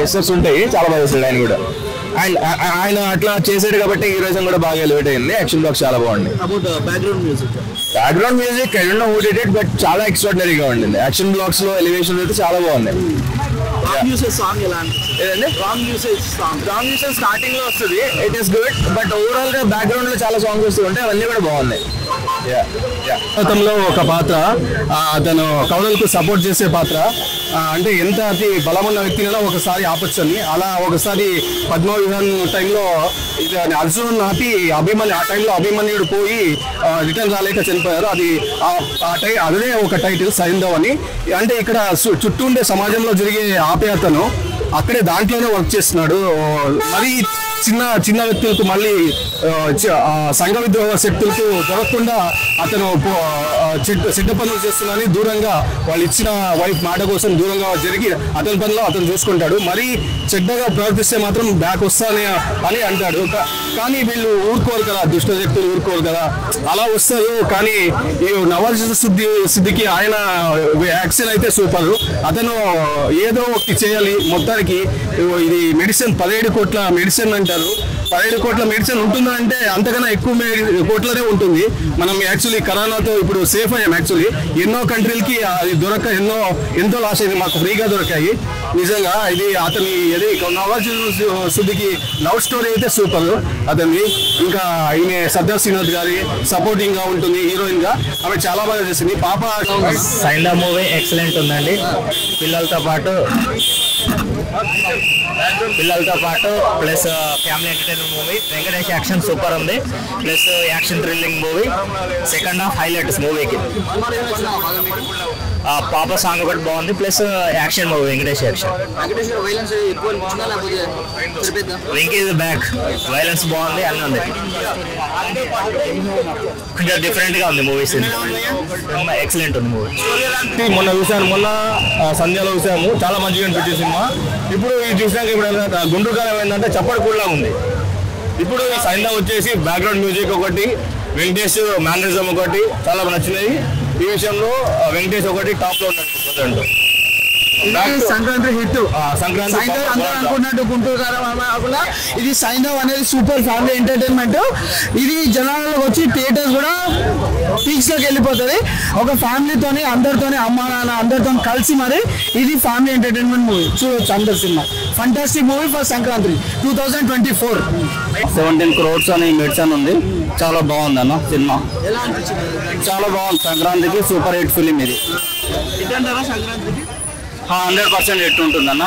Gestures ఉంటాయి, చాలా బాగా చేస్తాడు ఆయన కూడా. అండ్ ఆయన అట్లా చేసాడు కాబట్టి హీరోయిజం కూడా బాగా ఎలివేట్ అయింది. యాక్షన్ బ్లాక్స్ చాలా బాగుంది. Background music I don't know who did it, but చాలా ఎక్స్ట్రాడినరీగా ఉండింది. యాక్షన్ బ్లాక్స్ లో ఎలివేషన్ అయితే చాలా బాగుంది. స్టార్టింగ్ లో వస్తుంది, it is good, but overall గా బ్యాక్గ్రౌండ్ లో చాలా సాంగ్స్ వస్తూ ఉంటాయి, అవన్నీ కూడా బాగున్నాయి. గతంలో ఒక పాత్ర, అతను కౌరవులకు సపోర్ట్ చేసే పాత్ర, అంటే ఎంత అతి బలమున్న వ్యక్తినైనా ఒకసారి ఆపొచ్చని, అలా ఒకసారి పద్మవిధాన్ టైంలో అర్జున్ ఆపి అభిమన్యు, ఆ టైంలో అభిమన్యుడు పోయి రిటర్న్ రాలేక చనిపోయారు. అది అదే ఒక టైటిల్ సైంధవ్ అని. అంటే ఇక్కడ చుట్టూ ఉండే సమాజంలో జరిగే ఆప్యాయతను అక్కడే దాంట్లోనే వర్క్ చేస్తున్నాడు. మరి చిన్న వ్యక్తులకు మళ్ళీ సంఘ విద్రోహ శక్తులకు దొరకకుండా అతను చెడ్డ పనులు చేస్తున్నాడని దూరంగా వాళ్ళు ఇచ్చిన వైఫ్ మాట కోసం దూరంగా జరిగి అతని పనిలో అతను చూసుకుంటాడు. మరీ చెడ్డగా ప్రవర్తిస్తే మాత్రం బ్యాక్ వస్తానే అని అంటాడు. కానీ వీళ్ళు ఊరుకోరు కదా, దుష్ట శక్తులు ఊరుకోరు కదా, అలా వస్తారు. కానీ ఈ నవాజుద్దీన్ సిద్దికీ ఆయన యాక్షన్ అయితే సూపర్. అతను ఏదో ఒకటి చేయాలి మొత్తానికి. ఇది మెడిసిన్ 17 కోట్ల మెడిసిన్ అంటారు. 17 కోట్ల మెడిసిన్ ఉంటుందా అంటే అంతకన్నా ఎక్కువ కోట్లనే ఉంటుంది. మనం యాక్చువల్లీ కరోనాతో ఇప్పుడు సేఫ్ అయ్యాం. యాక్చువల్లీ ఎన్నో కంట్రీలకి అది దొరక ఎంతో లాస్ అయింది, మాకు ఫ్రీగా దొరికాయి. నిజంగా ఇది అతని నవాజుద్దీన్ సిద్దికీ లవ్ స్టోరీ అయితే సూపర్ అతన్ని. ఇంకా ఈమె సద్దా శ్రీనాథ్ గారి సపోర్టింగ్ గా ఉంటుంది హీరోయిన్ గా, ఆమె చాలా బాగా చేసింది. పాప సైంధవ్ మూవీ ఎక్సలెంట్ ఉందండి. పిల్లలతో పాటు plus family entertainment movie. Venkatesh action super ఉంది, plus action thrilling movie. Second half highlights మూవీకి. పాప సాంగ్ ఒకటి బాగుంది, plus action movie Venkatesh action. Venky is back, violence బాగుంది, అన్నీ ఉంది. కొంచెం డిఫరెంట్ గా ఉంది మూవీస్, ఎక్సలెంట్ ఉంది మూవీ. మొన్న చూసాను, మొన్న సంధ్యలో చూసాము, చాలా మంచిగా అనిపించింది సినిమా. ఇప్పుడు ఇది చూసాక ఇప్పుడు గుంటూరు కాలం ఏంటంటే చప్పటి కూడా ఉంది. ఇప్పుడు ఈ సైంధవ్ వచ్చేసి బ్యాక్గ్రౌండ్ మ్యూజిక్ ఒకటి, వెంకటేష్ మేనరిజం ఒకటి చాలా నచ్చినాయి. ఈ విషయంలో వెంకటేష్ ఒకటి టాప్ లో ఉన్నాడు. సంక్రాంతి హిట్. సంక్రాంతి అందరూ అనుకున్నట్టు గుంటూరు కాకుండా ఇది సైంధవ్ అనేది సూపర్ ఫ్యామిలీ ఎంటర్టైన్మెంట్. ఇది జనాలకు వచ్చి థియేటర్స్ కూడా పీక్స్ లోకి వెళ్ళిపోతుంది. ఒక ఫ్యామిలీతోని అందరితోని అమ్మ నాన్న అందరితో కలిసి మరి ఇది ఫ్యామిలీ ఎంటర్టైన్మెంట్ మూవీ చూడొచ్చు అందరు. Cinema fantastic movie for Sankranti 2024. 17 crores అని మెడిసిన్ ఉంది, చాలా బాగుంది అన్న సినిమా. చాలా బాగుంది. సంక్రాంతికి సూపర్ హిట్ ఫిలిం ఇది. 100% హిట్ ఉంటుంది అన్న.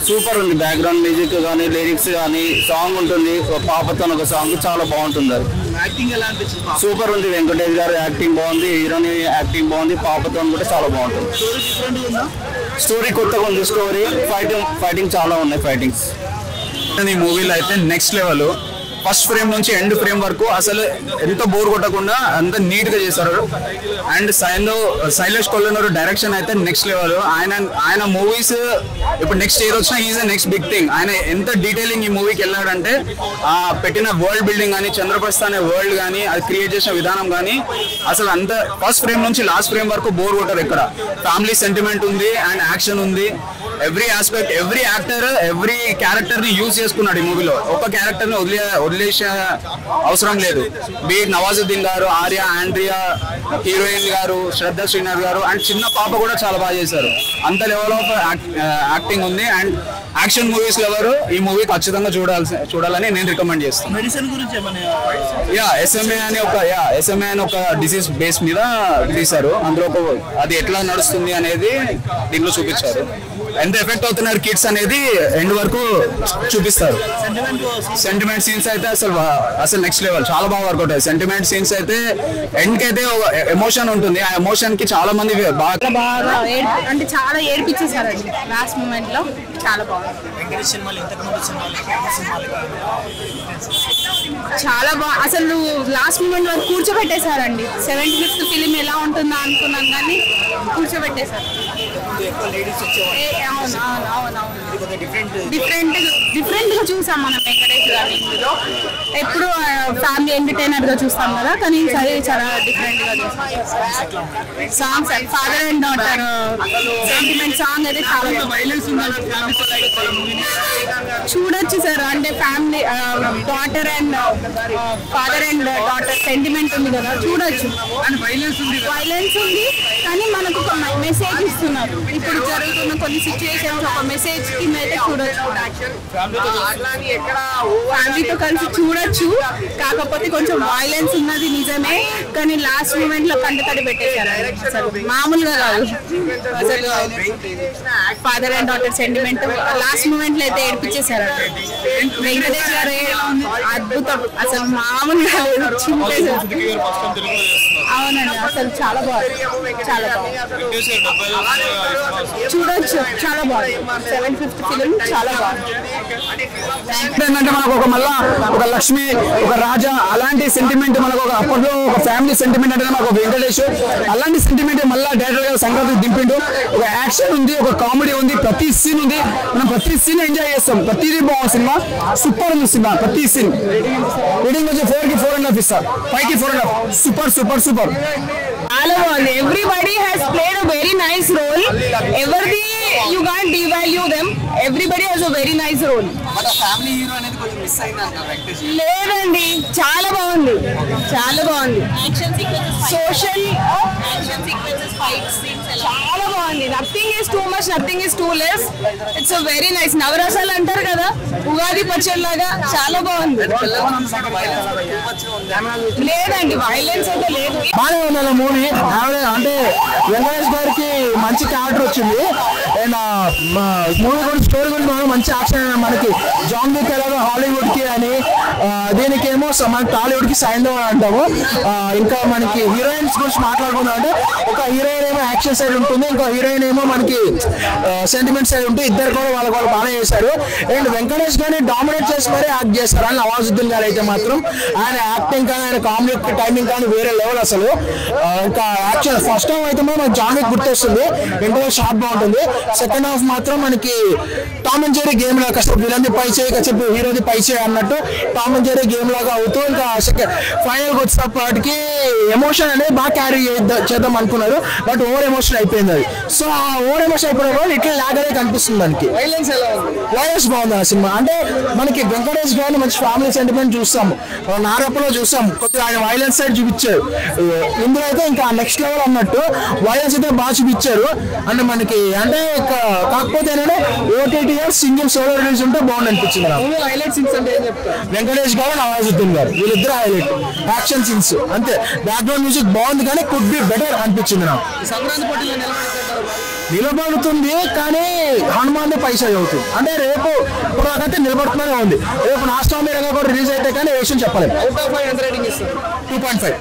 సూపర్ ఉంది. బ్యాక్గ్రౌండ్ మ్యూజిక్ కానీ, లిరిక్స్ కానీ, సాంగ్ ఉంటుంది, పాపతో ఒక సాంగ్ చాలా బాగుంటుంది. అది సూపర్ ఉంది. వెంకటేష్ గారు యాక్టింగ్ బాగుంది, హీరోని యాక్టింగ్ బాగుంది, పాపతో కూడా చాలా బాగుంటుంది. స్టోరీ కొత్తగా ఉంది. స్టోరీ ఫైటింగ్ చాలా ఉన్నాయి. ఫైటింగ్స్ ఈ మూవీలో అయితే నెక్స్ట్ లెవెల్. ఫస్ట్ ఫ్రేమ్ నుంచి ఎండ్ ఫ్రేమ్ వరకు అసలు ఎంతో బోర్ కొట్టకుండా అంత నీట్ గా చేశారు. అండ్ శైలేష్ కొల్లనూరు డైరెక్షన్ అయితే నెక్స్ట్ లెవెల్. ఆయన మూవీస్ ఇప్పుడు నెక్స్ట్ ఇయర్ వచ్చినా ఈజ్ నెక్స్ట్ బిగ్ థింగ్. ఆయన ఎంత డీటెయిలింగ్ ఈ మూవీకి వెళ్ళాడంటే పెట్టిన వరల్డ్ బిల్డింగ్ కానీ, చంద్రప్రస్థ అనే వరల్డ్ కానీ, అది క్రియేట్ చేసిన విధానం కానీ అసలు అంత ఫస్ట్ ఫ్రేమ్ నుంచి లాస్ట్ ఫ్రేమ్ వరకు బోర్ కొట్టారు. ఇక్కడ ఫ్యామిలీ సెంటిమెంట్ ఉంది అండ్ యాక్షన్ ఉంది. Every aspect, every actor, every character ని యూజ్ చేసుకున్నాడు ఈ మూవీలో. ఒక క్యారెక్టర్ ని వదిలేసే అవసరం లేదు. బీట్ నవాజుద్దీన్ గారు, ఆర్య, ఆండ్రియా, హీరోయిన్ గారు, శ్రద్ధ శ్రీనాథ్ గారు అండ్ చిన్న పాప కూడా చాలా బాగా చేశారు. అంత లెవెల్ ఆఫ్ యాక్టింగ్ ఉంది. అండ్ యాక్షన్ మూవీస్ ఎవరు ఈ మూవీ ఖచ్చితంగా చూడాలని నేను రికమెండ్ చేస్తాను. మెడిసిన్ గురించి ఎస్ఎంఏ అని ఒక డిసీజ్ బేస్ మీద తీశారు. అందులో అది ఎట్లా నడుస్తుంది అనేది దీంట్లో చూపించారు. ఎంత ఎఫెక్ట్ అవుతున్నారు కిడ్స్ అనేది ఎండ్ వరకు చూపిస్తారు. సెంటిమెంట్ సీన్స్ అయితే అసలు నెక్స్ట్ లెవెల్, చాలా బాగా వర్క్ అవుతాయి. సెంటిమెంట్ సీన్స్ అయితే ఎండ్ కి అయితే ఎమోషన్ ఉంటుంది. ఆ ఎమోషన్ కి చాలా మంది బాగా అంటే చాలా ఏడ్పించేసారండి లాస్ట్ మూమెంట్ లో. చాలా బాగుంది. చాలా బాగుంది. అసలు లాస్ట్ మూమెంట్ వరకు కూర్చోబెట్టేశారండి. 75th ఫిలిం ఎలా ఉంటుందా అనుకున్నాను కానీ కూర్చోబెట్టేశారు. డిఫరెంట్ గా చూసాం మనం వెంకటేష్ గారి ఇందులో. ఎప్పుడు ఫ్యామిలీ ఎంటర్టైనర్ గా చూస్తాం కదా, కానీ సరే చాలా డిఫరెంట్ గా చూస్తాం. Songs father and daughter sentiment song అయితే చాలా చూడొచ్చు సార్. అంటే family daughter and father and daughter sentiment ఉంది కదా, చూడొచ్చు. వైలెన్స్ ఉంది కానీ మనకు ఒక మెసేజ్ ఇస్తున్నారు. ఇప్పుడు జరుగుతున్న కొన్ని సిచ్యువేషన్స్ ఒక మెసేజ్ కింద అయితే చూడొచ్చు. ఫ్యామిలీతో కలిసి చూడొచ్చు, కాకపోతే కొంచెం వైలెన్స్ ఉన్నది నిజమే, కానీ లాస్ట్ మూమెంట్ లో కంటతడి పెట్టేశారు. అసలు మామూలుగా కాదు. అసలు father and daughter sentiment last moment లో అయితే ఏడిపించేశారు. వెంకటేష్ గారు అద్భుతం, అసలు మామూలుగా లేదు, చింపేశారు. అవునండి, అసలు చాలా బాగుంది, చాలా బాగుంది, చూడొచ్చు, చాలా బాగుంది. 750 ఫిలిం చాలా బాగుంది. ఏంటంటే మనకు ఒక మళ్ళా ఒక లక్ష్మి, ఒక రాజా అలాంటి సెంటిమెంట్ మనకు ఒక అప్పట్లో ఒక ఫ్యామిలీ సెంటిమెంట్ అంటే మనకు వెంకటేష్ అలాంటి సెంటిమెంట్ మళ్ళీ డైరెక్టర్ గారు సంక్రాంతి దింపిండు. ఒక యాక్షన్ ఉంది, ఒక కామెడీ ఉంది, ప్రతి సీన్ ఉంది. మనం ప్రతి సీన్ ఎంజాయ్ చేస్తాం. ప్రతిదీ బాగుంది సినిమా, సూపర్ ఉంది సినిమా. ప్రతి సీన్ రీడింగ్ వచ్చి 4కి 4.5 ఇస్తారు, 5కి 4.5. సూపర్ సూపర్ సూపర్, చాలా బాగుంది. Everybody has played a very nice role. ఎవరిది you can't devalue them. Everybody has a very nice role. లేదండి, చాలా బాగుంది, చాలా బాగుంది. సోషల్ చాలా బాగుంది. Nothing is too much, nothing is too less. It's a very nice. నవరసాలు అంటారు కదా, ఉగాది పచ్చడి లాగా చాలా బాగుంది. లేదండి, వైలెన్స్ అయితే లేదు. బాగానే ఉంది మూవీ. అంటే వెంకటేష్ గారికి మంచి క్యారెక్టర్ వచ్చింది. అండ్ మూవీ గురించి స్టోరీ గురించి మనం మంచి యాక్షన్ మనకి జాన్ విక్ ఎలాగో హాలీవుడ్ కి అని, దీనికేమో మన టాలీవుడ్ కి సైంధవ్ అని అంటాము. ఇంకా మనకి హీరోయిన్స్ గురించి మాట్లాడుకుందాం అంటే ఒక హీరోయిన్ ఏమో యాక్షన్ సైడ్ ఉంటుంది, ఇంకో హీరోయిన్ ఏమో మనకి సెంటిమెంట్ సైడ్ ఉంటుంది. ఇద్దరు కూడా వాళ్ళు బాగా చేశారు. అండ్ వెంకటేష్ గారిని డామినేట్ చేసి మరీ యాక్ట్ చేస్తారు. అని నవాజుద్దీన్ గారు అయితే మాత్రం ఆయన యాక్టింగ్ కానీ ఆయన కామెడీ టైమింగ్ కానీ వేరే లెవెల్ అసలు. ఇంకా యాక్షన్ ఫస్ట్ హాఫ్ అయితే మనకి జాన్ విక్ గుర్తొస్తుంది, వెంకటేష్ షార్ట్ బాగుంటుంది. సెకండ్ హాఫ్ మాత్రం మనకి టామ్ అండ్ జెర్రీ గేమ్ లాగా కాసేపు విలన్ది పై చేయి, కాసేపు హీరోది పై చేయి అన్నట్టు టామ్ అండ్ జెర్రీ గేమ్ లాగా అవుతూ ఇంకా ఫైనల్ కి వచ్చేటప్పటికి ఎమోషన్ అనేది బాగా క్యారీ చేద్దాం అనుకున్నారు, బట్ ఓవర్ ఎమోషన్ అయిపోయింది అది. సో ఆ ఓవర్ ఎమోషన్ అయిపోయిన ఇట్లా లాగానే కనిపిస్తుంది మనకి. వైలెన్స్ బాగుంది ఆ సినిమా. అంటే మనకి వెంకటేష్ గారిని మంచి ఫ్యామిలీ సెంటిమెంట్ చూస్తాము, నారప్పలో చూస్తాం, కొద్దిగా ఆయన వైలెన్స్ సైడ్ చూపించారు. ఇందులో అయితే ఇంకా నెక్స్ట్ లెవెల్ అన్నట్టు వైలెన్స్ అయితే బాగా చూపించారు. అంటే మనకి అంటే కాకపోతే ఏంటంటే OTT సింగిల్ సోలో రిలీజ్ ఉంటే బాగుంది అనిపించింది. వెంకటేష్ గారు నవాజుద్దీన్ గారు వీళ్ళిద్దరు హైలైట్. యాక్షన్ సీన్స్ అంతే, బ్యాక్గ్రౌండ్ మ్యూజిక్ బాగుంది కానీ కుడ్ బి బెటర్ అనిపించింది నాకు. నిలబడుతుంది కానీ హనుమాన్ పైసా అవుతుంది. అంటే రేపు ఇప్పటికైతే నిలబడుతూనే ఉంది. రేపు నాస్టామీ రంగా కూడా రిలీజ్ అయితే కానీ ఏ విషయం చెప్పలేదు. 2.5